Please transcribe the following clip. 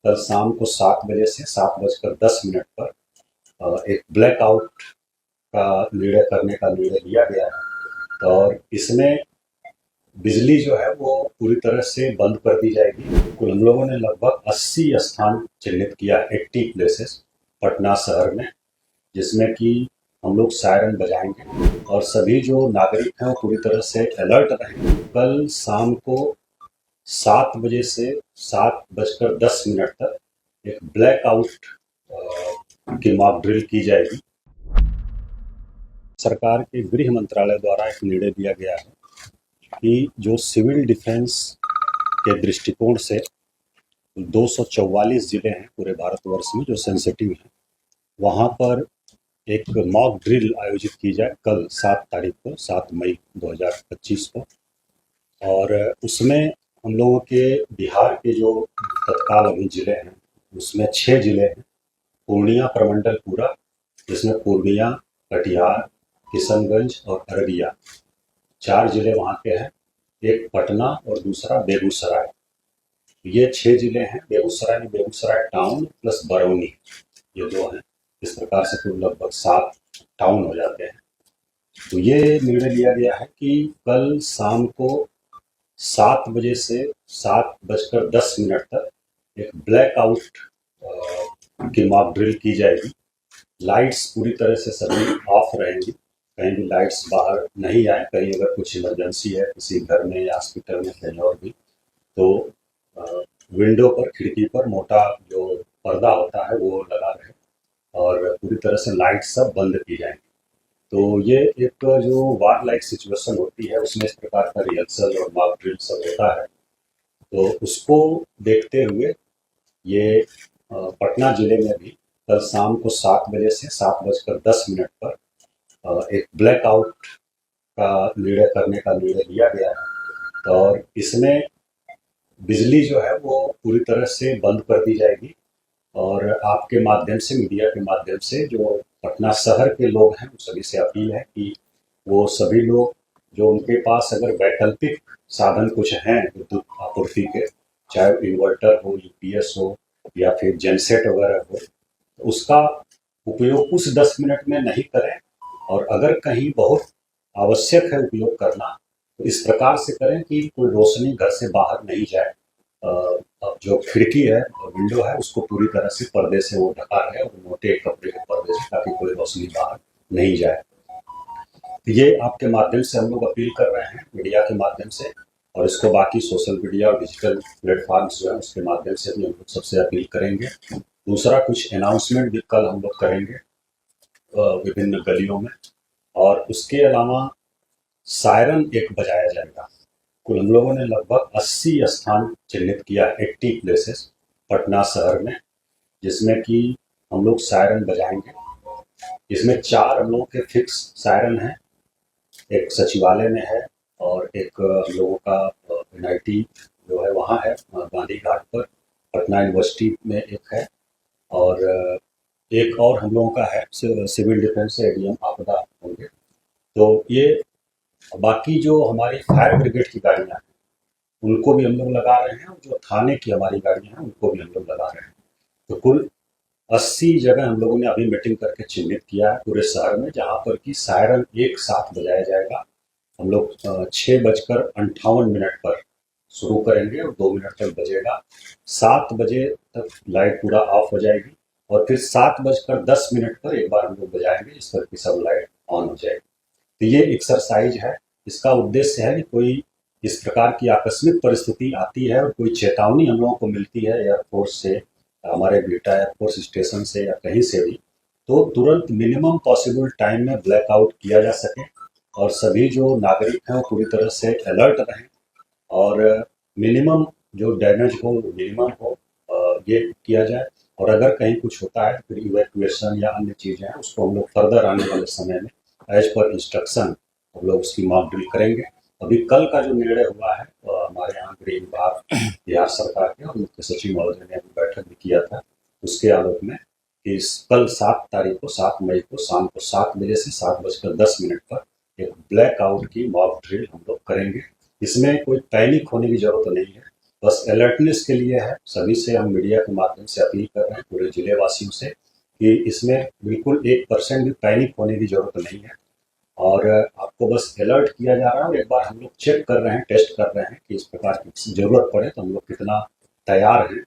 कल शाम को 7 बजे से 7:10 पर एक ब्लैकआउट का निर्णय करने का निर्णय लिया गया है और इसमें बिजली जो है वो पूरी तरह से बंद कर दी जाएगी। कुल हम लोगों ने लगभग 80 स्थान चिन्हित किया, 80 प्लेसेस पटना शहर में, जिसमें कि हम लोग सायरन बजाएंगे और सभी जो नागरिक हैं वो पूरी तरह से अलर्ट रहेंगे। कल शाम को 7 बजे से 7:10 तक एक ब्लैकआउट की मॉक ड्रिल की जाएगी। सरकार के गृह मंत्रालय द्वारा एक निर्णय दिया गया है कि जो सिविल डिफेंस के दृष्टिकोण से 244 जिले हैं पूरे भारतवर्ष में जो सेंसिटिव हैं, वहाँ पर एक मॉक ड्रिल आयोजित की जाए कल 7 तारीख को, 7 मई 2025 को। और उसमें हम लोगों के बिहार के जो तत्काल अभी जिले हैं उसमें 6 जिले हैं। पूर्णिया प्रमंडल पूरा, जिसमें पूर्णिया, कटिहार, किशनगंज और अररिया 4 जिले वहाँ के हैं। एक पटना और दूसरा बेगूसराय। ये 6 जिले हैं। बेगूसराय में बेगूसराय टाउन प्लस बरौनी, ये 2 हैं। इस प्रकार से कुल लगभग 7 टाउन हो जाते हैं। तो ये निर्णय लिया गया है कि कल शाम को 7 बजे से 7:10 तक एक ब्लैकआउट की मॉक ड्रिल की जाएगी। लाइट्स पूरी तरह से सभी ऑफ रहेंगी, कहीं भी लाइट्स बाहर नहीं आए। कहीं अगर कुछ इमरजेंसी है किसी घर में या हॉस्पिटल में कहीं और भी, तो विंडो पर, खिड़की पर मोटा जो पर्दा होता है वो लगा रहे और पूरी तरह से लाइट सब बंद की जाएंगी। तो ये एक जो वार लाइक सिचुएशन होती है उसमें इस प्रकार का रिहर्सल और मॉक ड्रिल सब होता है। तो उसको देखते हुए ये पटना जिले में भी कल शाम को 7 बजे से 7:10 पर एक ब्लैकआउट का निर्णय करने का निर्णय लिया गया है और इसमें बिजली जो है वो पूरी तरह से बंद कर दी जाएगी। और आपके माध्यम से, मीडिया के माध्यम से जो पटना शहर के लोग हैं, उन सभी से अपील है कि वो सभी लोग जो उनके पास अगर वैकल्पिक साधन कुछ हैं विद्युत आपूर्ति के, चाहे इन्वर्टर हो, यूपीएस हो या फिर जेनसेट वगैरह हो, तो उसका उपयोग उस 10 मिनट में नहीं करें। और अगर कहीं बहुत आवश्यक है उपयोग करना तो इस प्रकार से करें कि कोई रोशनी घर से बाहर नहीं जाए। जो खिड़की है, विंडो है, उसको पूरी तरह से पर्दे से वो ढका रहे और मोटे कपड़े के पर्दे से, ताकि कोई रोशनी बाहर नहीं जाए। तो ये आपके माध्यम से हम लोग अपील कर रहे हैं, मीडिया के माध्यम से, और इसको बाकी सोशल मीडिया और डिजिटल प्लेटफॉर्म्स जो है उसके माध्यम से भी हम लोग सबसे अपील करेंगे। दूसरा, कुछ अनाउंसमेंट भी कल हम लोग करेंगे विभिन्न गलियों में, और उसके अलावा सायरन एक बजाया जाएगा। कुल हम लोगों ने लगभग 80 स्थान चिन्हित किया, 80 प्लेसेस पटना शहर में, जिसमें कि हम लोग सायरन बजाएंगे। इसमें 4 हम लोगों के फिक्स सायरन हैं। एक सचिवालय में है और एक हम लोगों का एनआईटी जो है वहाँ है गांधी घाट पर, पटना यूनिवर्सिटी में एक है, और एक और हम लोगों का है सिविल डिफेंस से एडीएम आपदा होंगे। तो ये बाकी जो हमारी फायर ब्रिगेड की गाड़ियाँ हैं उनको भी हम लोग लगा रहे हैं, और जो थाने की हमारी गाड़ियाँ हैं उनको भी हम लोग लगा रहे हैं। तो कुल 80 जगह हम लोगों ने अभी मीटिंग करके चिन्हित किया है पूरे शहर में, जहाँ पर कि सायरन एक साथ बजाया जाएगा। हम लोग 6:58 पर शुरू करेंगे और 2 मिनट तक बजेगा। 7 बजे तक लाइट पूरा ऑफ हो जाएगी और फिर 7:10 पर एक बार हम लोग बजाएंगे, जिस पर कि सब लाइट ऑन हो जाएगी। तो ये एक्सरसाइज है। इसका उद्देश्य है कि कोई इस प्रकार की आकस्मिक परिस्थिति आती है और कोई चेतावनी हम लोगों को मिलती है एयरफोर्स से, हमारे बिहटा एयरफोर्स स्टेशन से या कहीं से भी, तो तुरंत मिनिमम पॉसिबल टाइम में ब्लैकआउट किया जा सके और सभी जो नागरिक हैं वो पूरी तरह से अलर्ट रहें और मिनिमम जो डैमेज हो मिनिमम हो, ये किया जाए। और अगर कहीं कुछ होता है तो फिर इवैक्यूएशन या अन्य चीज़ें हैं उसको हम लोग फर्दर आने वाले समय में एज पर इंस्ट्रक्शन हम लोग उसकी मॉक ड्रिल करेंगे। अभी कल का जो निर्णय हुआ है हमारे यहाँ गृह विभाग बिहार सरकार के और मुख्य सचिव महोदय ने अभी बैठक भी किया था, उसके आलोक में कि कल 7 तारीख को, 7 मई को शाम को 7 बजे से 7:10 पर एक ब्लैकआउट की मॉक ड्रिल हम लोग करेंगे। इसमें कोई पैनिक होने की जरूरत नहीं है। बस अलर्टनेस के लिए है। सभी से हम मीडिया के माध्यम से अपील कर रहे हैं, पूरे जिले वासियों से, कि इसमें बिल्कुल 1% भी पैनिक होने की ज़रूरत नहीं है और आपको बस अलर्ट किया जा रहा है और एक बार हम लोग चेक कर रहे हैं, टेस्ट कर रहे हैं कि इस प्रकार की ज़रूरत पड़े तो हम लोग कितना तैयार हैं